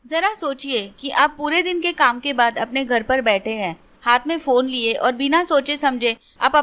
जरा सोचिए कि आप पूरे दिन के काम के बाद अपने घर पर बैठे हैं, हाथ में फोन लिए और बिना सोचे समझे आप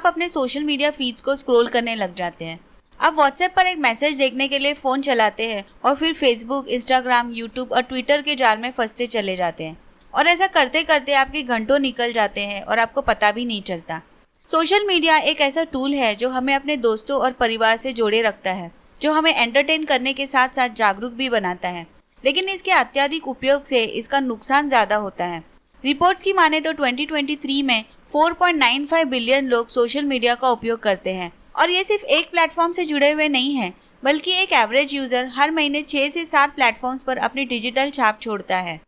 अपने सोशल मीडिया फीड्स को स्क्रॉल करने लग जाते हैं। आप व्हाट्सएप पर एक मैसेज देखने के लिए फ़ोन चलाते हैं और फिर फेसबुक, इंस्टाग्राम, यूट्यूब और ट्विटर के जाल में फंसते चले जाते हैं। और ऐसा करते करते आपके घंटों निकल जाते हैं और आपको पता भी नहीं चलता। सोशल मीडिया एक ऐसा टूल है जो हमें अपने दोस्तों और परिवार से जोड़े रखता है, जो हमें एंटरटेन करने के साथ साथ जागरूक भी बनाता है। लेकिन इसके अत्यधिक उपयोग से इसका नुकसान ज़्यादा होता है। रिपोर्ट्स की माने तो 2023 में 4.95 बिलियन लोग सोशल मीडिया का उपयोग करते हैं। और ये सिर्फ एक प्लेटफॉर्म से जुड़े हुए नहीं हैं, बल्कि एक एवरेज यूज़र हर महीने 6 से 7 प्लेटफॉर्म्स पर अपनी डिजिटल छाप छोड़ता है।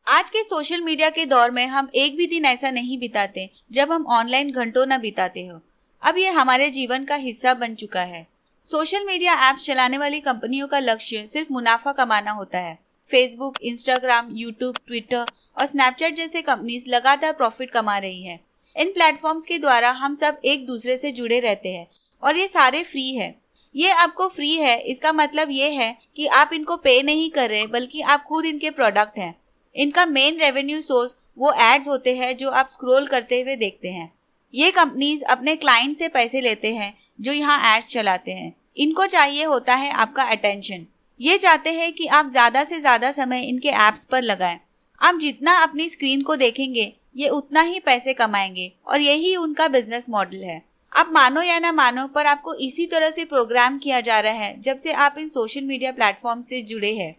आज के सोशल मीडिया के दौर में हम एक भी दिन ऐसा नहीं बिताते जब हम ऑनलाइन घंटों न बिताते हो। अब ये हमारे जीवन का हिस्सा बन चुका है। सोशल मीडिया ऐप्स चलाने वाली कंपनियों का लक्ष्य सिर्फ मुनाफा कमाना होता है। फेसबुक, इंस्टाग्राम, यूट्यूब, ट्विटर और स्नैपचैट जैसे कंपनीज लगातार प्रॉफिट कमा रही है। इन प्लेटफॉर्म्स के द्वारा हम सब एक दूसरे से जुड़े रहते हैं और ये सारे फ्री है। ये आपको फ्री है, इसका मतलब ये है कि आप इनको पे नहीं कर रहे, बल्कि आप खुद इनके प्रोडक्ट हैं। इनका मेन रेवेन्यू सोर्स वो एड्स होते हैं जो आप स्क्रॉल करते हुए देखते हैं। ये कंपनीज अपने क्लाइंट से पैसे लेते हैं जो यहाँ एड्स चलाते हैं। इनको चाहिए होता है आपका अटेंशन। ये चाहते हैं कि आप ज़्यादा से ज़्यादा समय इनके ऐप्स पर लगाएं। आप जितना अपनी स्क्रीन को देखेंगे ये उतना ही पैसे कमाएंगे और यही उनका बिजनेस मॉडल है। आप मानो या ना मानो, पर आपको इसी तरह से प्रोग्राम किया जा रहा है जब से आप इन सोशल मीडिया प्लेटफॉर्म से जुड़े हैं।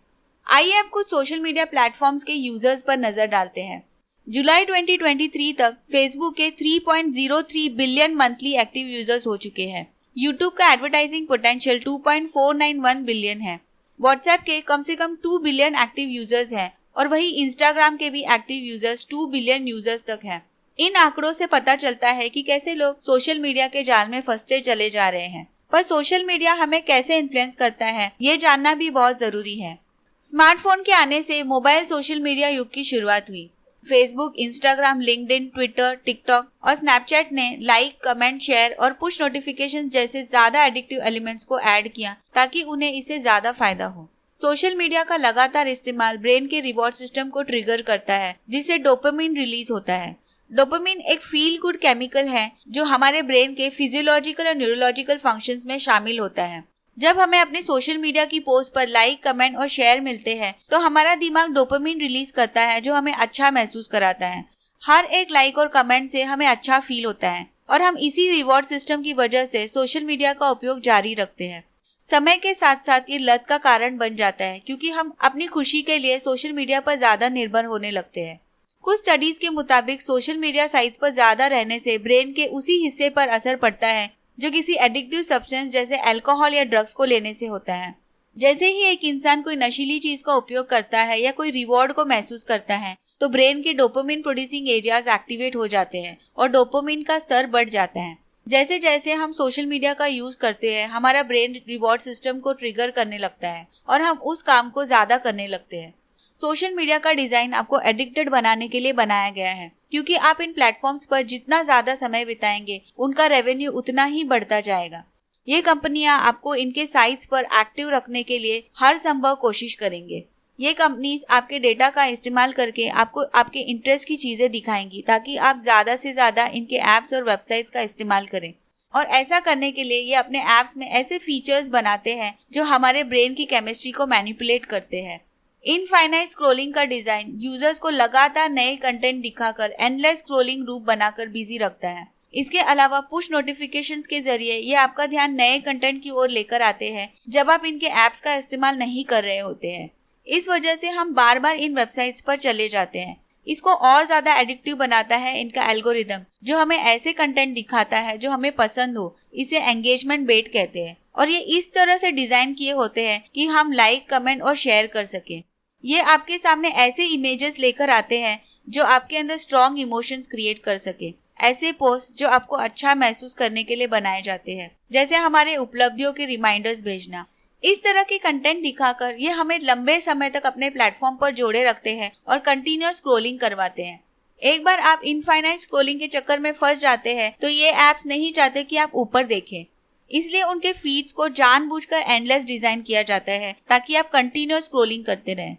आइए अब कुछ सोशल मीडिया प्लेटफॉर्म्स के यूजर्स पर नजर डालते हैं। जुलाई 2023 तक फेसबुक के 3.03 बिलियन मंथली एक्टिव यूजर्स हो चुके हैं। यूट्यूब का एडवर्टाइजिंग पोटेंशियल 2.491 बिलियन है। व्हाट्सएप के कम से कम 2 बिलियन एक्टिव यूजर्स हैं और वही इंस्टाग्राम के भी एक्टिव यूजर्स 2 बिलियन यूजर्स तक हैं। इन आंकड़ों से पता चलता है कि कैसे लोग सोशल मीडिया के जाल में फंसते चले जा रहे हैं। पर सोशल मीडिया हमें कैसे इन्फ्लुएंस करता है, ये जानना भी बहुत जरूरी है। स्मार्टफोन के आने से मोबाइल सोशल मीडिया युग की शुरुआत हुई। Facebook, Instagram, LinkedIn, Twitter, TikTok और स्नैपचैट ने लाइक, कमेंट, शेयर और पुश नोटिफिकेशंस जैसे ज्यादा एडिक्टिव एलिमेंट्स को ऐड किया ताकि उन्हें इससे ज्यादा फायदा हो। सोशल मीडिया का लगातार इस्तेमाल ब्रेन के रिवॉर्ड सिस्टम को ट्रिगर करता है, जिससे डोपामिन रिलीज होता है। डोपामिन एक फील गुड केमिकल है जो हमारे ब्रेन के फिजियोलॉजिकल और न्यूरोलॉजिकल फंक्शंस में शामिल होता है। जब हमें अपने सोशल मीडिया की पोस्ट पर लाइक, कमेंट और शेयर मिलते हैं तो हमारा दिमाग डोपामिन रिलीज करता है जो हमें अच्छा महसूस कराता है। हर एक लाइक और कमेंट से हमें अच्छा फील होता है और हम इसी रिवॉर्ड सिस्टम की वजह से सोशल मीडिया का उपयोग जारी रखते हैं। समय के साथ साथ ये लत का कारण बन जाता है, क्योंकि हम अपनी खुशी के लिए सोशल मीडिया पर ज्यादा निर्भर होने लगते हैं। कुछ स्टडीज के मुताबिक सोशल मीडिया साइट्स पर ज्यादा रहने से ब्रेन के उसी हिस्से पर असर पड़ता है जो किसी एडिक्टिव सब्सटेंस जैसे अल्कोहल या ड्रग्स को लेने से होता है। जैसे ही एक इंसान कोई नशीली चीज का उपयोग करता है या कोई रिवॉर्ड को महसूस करता है तो ब्रेन के डोपामिन प्रोड्यूसिंग एरियाज एक्टिवेट हो जाते हैं और डोपामिन का स्तर बढ़ जाता है। जैसे जैसे हम सोशल मीडिया का यूज करते हैं, हमारा ब्रेन रिवॉर्ड सिस्टम को ट्रिगर करने लगता है और हम उस काम को ज्यादा करने लगते हैं। सोशल मीडिया का डिजाइन आपको एडिक्टेड बनाने के लिए बनाया गया है, क्योंकि आप इन प्लेटफॉर्म्स पर जितना ज्यादा समय बिताएंगे उनका रेवेन्यू उतना ही बढ़ता जाएगा। ये कंपनियां आपको इनके साइट्स पर एक्टिव रखने के लिए हर संभव कोशिश करेंगे। ये कंपनीज आपके डेटा का इस्तेमाल करके आपको आपके इंटरेस्ट की चीजें दिखाएंगी ताकि आप ज्यादा से ज्यादा इनके ऐप्स और वेबसाइट्स का इस्तेमाल करें। और ऐसा करने के लिए ये अपने ऐप्स में ऐसे फीचर्स बनाते हैं जो हमारे ब्रेन की केमिस्ट्री को मैनिपुलेट करते हैं। इनफाइनाइट स्क्रॉलिंग का डिजाइन यूजर्स को लगातार नए कंटेंट दिखाकर एंडलेस स्क्रॉलिंग लूप बनाकर बिजी रखता है। इसके अलावा पुश नोटिफिकेशंस के जरिए ये आपका ध्यान नए कंटेंट की ओर लेकर आते हैं जब आप इनके ऐप्स का इस्तेमाल नहीं कर रहे होते हैं। इस वजह से हम बार बार इन वेबसाइट्स पर चले जाते हैं। इसको और ज्यादा एडिक्टिव बनाता है इनका एल्गोरिदम, जो हमें ऐसे कंटेंट दिखाता है जो हमें पसंद हो। इसे एंगेजमेंट बेट कहते हैं और ये इस तरह से डिजाइन किए होते हैं कि हम लाइक, कमेंट और शेयर कर सकें। ये आपके सामने ऐसे इमेजेस लेकर आते हैं जो आपके अंदर स्ट्रॉन्ग इमोशंस क्रिएट कर सके। ऐसे पोस्ट जो आपको अच्छा महसूस करने के लिए बनाए जाते हैं, जैसे हमारे उपलब्धियों के रिमाइंडर्स भेजना। इस तरह के कंटेंट दिखाकर ये हमें लंबे समय तक अपने प्लेटफॉर्म पर जोड़े रखते हैं और कंटिन्यूअस स्क्रॉलिंग करवाते हैं। एक बार आप इनफाइनाइट स्क्रॉलिंग के चक्कर में फंस जाते हैं तो ये ऐप्स नहीं चाहते कि आप ऊपर देखें, इसलिए उनके फीड्स को जानबूझकर एंडलेस डिजाइन किया जाता है ताकि आप कंटिन्यूअस स्क्रॉलिंग करते रहें।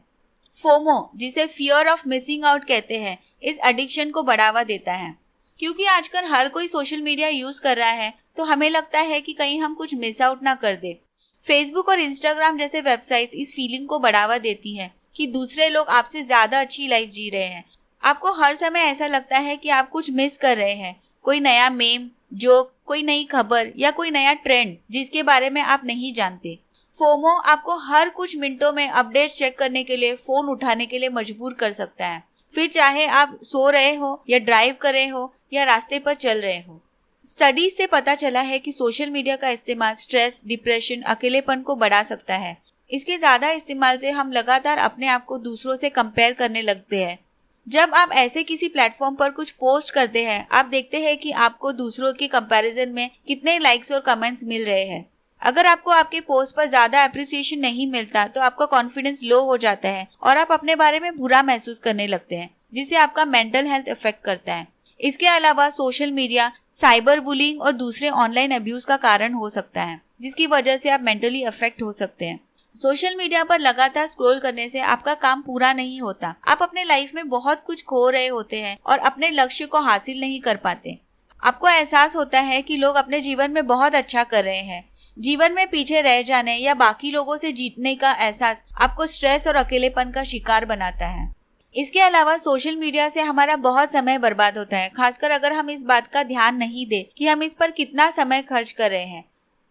फोमो, जिसे फियर ऑफ मिसिंग आउट कहते हैं, इस एडिक्शन को बढ़ावा देता है। क्योंकि आजकल हर कोई सोशल मीडिया यूज कर रहा है, तो हमें लगता है कि कहीं हम कुछ मिस आउट ना कर दे। फेसबुक और इंस्टाग्राम जैसे वेबसाइट्स इस फीलिंग को बढ़ावा देती हैं कि दूसरे लोग आपसे ज्यादा अच्छी लाइफ जी रहे हैं। आपको हर समय ऐसा लगता है कि आप कुछ मिस कर रहे हैं, कोई नया मेम, जोक, कोई नई खबर या कोई नया ट्रेंड जिसके बारे में आप नहीं जानते। फोमो आपको हर कुछ मिनटों में अपडेट चेक करने के लिए फोन उठाने के लिए मजबूर कर सकता है, फिर चाहे आप सो रहे हो या ड्राइव कर रहे हो या रास्ते पर चल रहे हो। स्टडीज से पता चला है कि सोशल मीडिया का इस्तेमाल स्ट्रेस, डिप्रेशन, अकेलेपन को बढ़ा सकता है। इसके ज्यादा इस्तेमाल से हम लगातार अपने आप को दूसरों से कंपेयर करने लगते हैं। जब आप ऐसे किसी प्लेटफॉर्म पर कुछ पोस्ट करते हैं, आप देखते हैं कि आपको दूसरों के कंपैरिजन में कितने लाइक्स और कमेंट्स मिल रहे हैं। अगर आपको आपके पोस्ट पर ज्यादा अप्रिसिएशन नहीं मिलता तो आपका कॉन्फिडेंस लो हो जाता है और आप अपने बारे में बुरा महसूस करने लगते हैं, जिससे आपका मेंटल हेल्थ इफेक्ट करता है। इसके अलावा सोशल मीडिया साइबर बुलिंग और दूसरे ऑनलाइन अब्यूज का कारण हो सकता है, जिसकी वजह से आप मेंटली अफेक्ट हो सकते हैं। सोशल मीडिया पर लगातार स्क्रॉल करने से आपका काम पूरा नहीं होता। आप अपने लाइफ में बहुत कुछ खो रहे होते हैं और अपने लक्ष्य को हासिल नहीं कर पाते। आपको एहसास होता है कि लोग अपने जीवन में बहुत अच्छा कर रहे हैं। जीवन में पीछे रह जाने या बाकी लोगों से जीतने का एहसास आपको स्ट्रेस और अकेलेपन का शिकार बनाता है। इसके अलावा सोशल मीडिया से हमारा बहुत समय बर्बाद होता है, खासकर अगर हम इस बात का ध्यान नहीं दें कि हम इस पर कितना समय खर्च कर रहे हैं।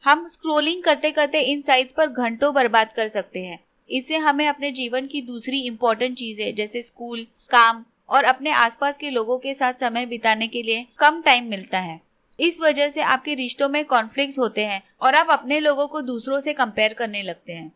हम स्क्रॉलिंग करते करते इन साइट्स पर घंटों बर्बाद कर सकते हैं। इससे हमें अपने जीवन की दूसरी इम्पोर्टेंट चीजें जैसे स्कूल, काम और अपने आसपास के लोगों के साथ समय बिताने के लिए कम टाइम मिलता है। इस वजह से आपके रिश्तों में कॉन्फ्लिक्ट्स होते हैं और आप अपने लोगों को दूसरों से कंपेयर करने लगते हैं।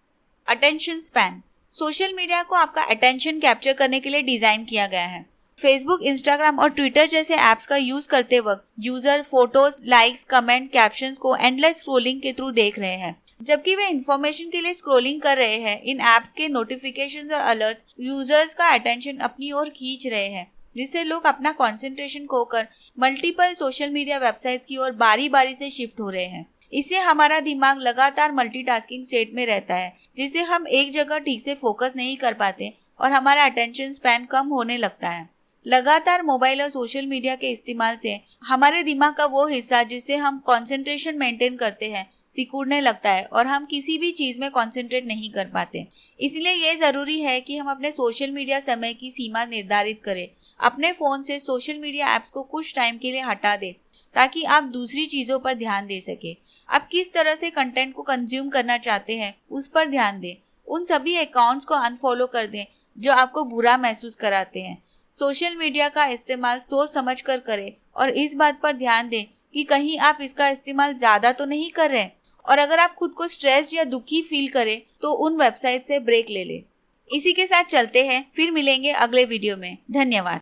Attention span. सोशल मीडिया को आपका अटेंशन कैप्चर करने के लिए डिजाइन किया गया है। फेसबुक, इंस्टाग्राम और ट्विटर जैसे ऐप्स का यूज करते वक्त user photos, likes, comment, captions को एंडलेस स्क्रॉलिंग के थ्रू देख रहे हैं। जबकि वे इंफॉर्मेशन के लिए स्क्रॉलिंग कर रहे हैं, इन ऐप्स के नोटिफिकेशंस और अलर्ट्स यूजर्स का अटेंशन अपनी ओर खींच रहे हैं, जिससे लोग अपना कंसंट्रेशन खोकर मल्टीपल सोशल मीडिया वेबसाइट्स की ओर बारी बारी से शिफ्ट हो रहे हैं। इससे हमारा दिमाग लगातार मल्टीटास्किंग स्टेट में रहता है, जिससे हम एक जगह ठीक से फोकस नहीं कर पाते और हमारा अटेंशन स्पैन कम होने लगता है। लगातार मोबाइल और सोशल मीडिया के इस्तेमाल से हमारे दिमाग का वो हिस्सा जिससे हम कंसंट्रेशन मेंटेन करते हैं सिकुड़ने लगता है और हम किसी भी चीज में कंसंट्रेट नहीं कर पाते। इसलिए ये जरूरी है कि हम अपने सोशल मीडिया समय की सीमा निर्धारित करें। अपने फोन से सोशल मीडिया ऐप्स को कुछ टाइम के लिए हटा दें ताकि आप दूसरी चीजों पर ध्यान दे सके। आप किस तरह से कंटेंट को कंज्यूम करना चाहते हैं उस पर ध्यान दें। उन सभी अकाउंट्स को अनफॉलो कर दें जो आपको बुरा महसूस कराते हैं। सोशल मीडिया का इस्तेमाल सोच समझ कर करें और इस बात पर ध्यान दें कि कहीं आप इसका इस्तेमाल ज़्यादा तो नहीं कर रहे। और अगर आप खुद को स्ट्रेस या दुखी फील करें तो उन वेबसाइट से ब्रेक ले लें। इसी के साथ चलते हैं, फिर मिलेंगे अगले वीडियो में। धन्यवाद।